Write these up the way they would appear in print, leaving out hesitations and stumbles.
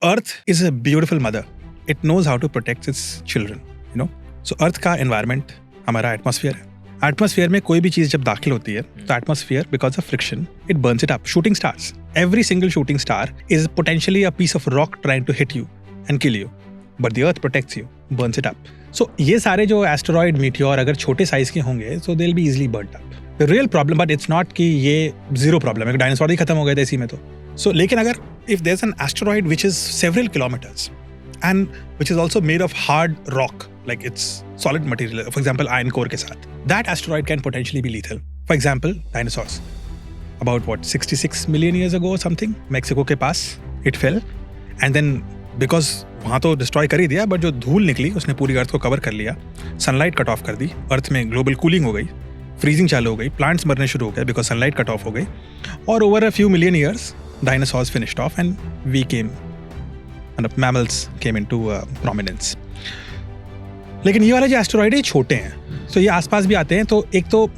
Earth is a beautiful mother. It knows how to protect its children, you know. So Earth का environment हमारा atmosphere है. Atmosphere में कोई भी चीज़ जब दाखिल होती है, तो atmosphere because of friction, it burns it up. Shooting stars. Every single shooting star is potentially a piece of rock trying to hit you and kill you. But the Earth protects you, burns it up. So ये सारे जो asteroid, meteor अगर छोटे size के होंगे, so they'll be easily burnt up. The real problem, but it's not कि ये zero problem है. डायनासोर ही खत्म हो गए थे इसी में तो. So लेकिन अगर if there's an asteroid which is several kilometers and which is also made of hard rock, like it's solid material, for example iron core के साथ, that asteroid can potentially be lethal. For example, dinosaurs. About 66 million years ago or something, Mexico के पास it fell and then because वहाँ तो destroy कर ही दिया, but जो धूल निकली उसने पूरी अर्थ को कवर कर लिया, सनलाइट कट ऑफ कर दी, अर्थ में ग्लोबल कूलिंग हो गई, फ्रीजिंग चालू हो गई, प्लांट्स मरने शुरू हो गए बिकॉज सनलाइट कट ऑफ हो गई, और over a few million years dinosaurs finished off and we came, and mammals came into prominence. लेकिन ये वाले जो एस्टेरॉइड है छोटे हैं, so ये आसपास भी आते हैं, तो एक तो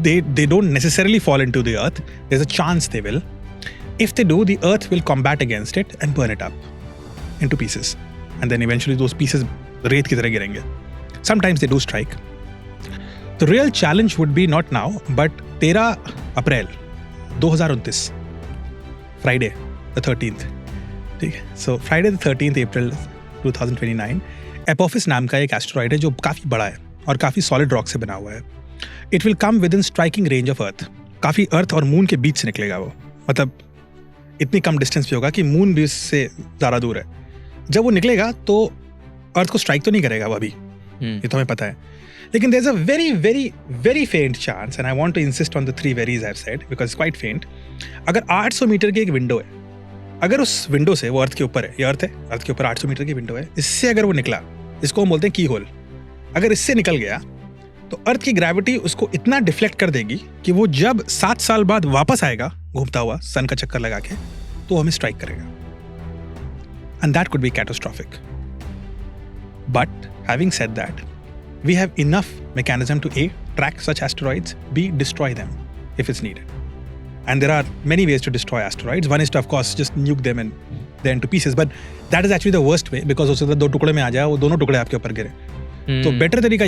they don't necessarily fall into the earth. There's a chance they will. If they do, the earth will combat against it and burn it up into pieces, and then eventually those pieces रेत की तरह गिरेंगे. Sometimes they do strike. The real challenge would be not now, but 13 April 2029, Friday the 13th, ठीक है. So Friday the 13th April 2029, Apophis नाम का एक asteroid है जो काफ़ी बड़ा है और काफ़ी सॉलिड रॉक से बना हुआ है. It will come with in striking range of earth. काफ़ी अर्थ और मून के बीच से निकलेगा वो, मतलब इतनी कम डिस्टेंस पे होगा कि मून भी इससे ज़्यादा दूर है. जब वो निकलेगा तो अर्थ को स्ट्राइक तो नहीं करेगा वो अभी, ये तो हमें पता है. लेकिन there is a very very very faint chance, and I want to insist on the 3 veries I have said because it's quite faint. अगर 800 मीटर की एक विंडो है, अगर उस विंडो से, वो अर्थ के ऊपर है, ये अर्थ है, अर्थ के ऊपर 800 मीटर की विंडो है, इससे अगर वो निकला, इसको हम बोलते हैं की होल, अगर इससे निकल गया तो अर्थ की ग्रेविटी उसको इतना डिफ्लेक्ट कर देगी कि वो जब 7 साल बाद वापस आएगा घूमता हुआ सन का चक्कर लगा के, तो हमें स्ट्राइक करेगा. And that could be catastrophic. But having said that, we have enough mechanism to A, track such asteroids, B, destroy them if it's needed. And there are many ways to destroy asteroids. One is to, of course, just nuke them and they're into pieces. But that is actually the worst way, because उससे 2 टुकड़े में आ जाए, वो दोनों टुकड़े आपके ऊपर गिरे. तो बेटर तरीका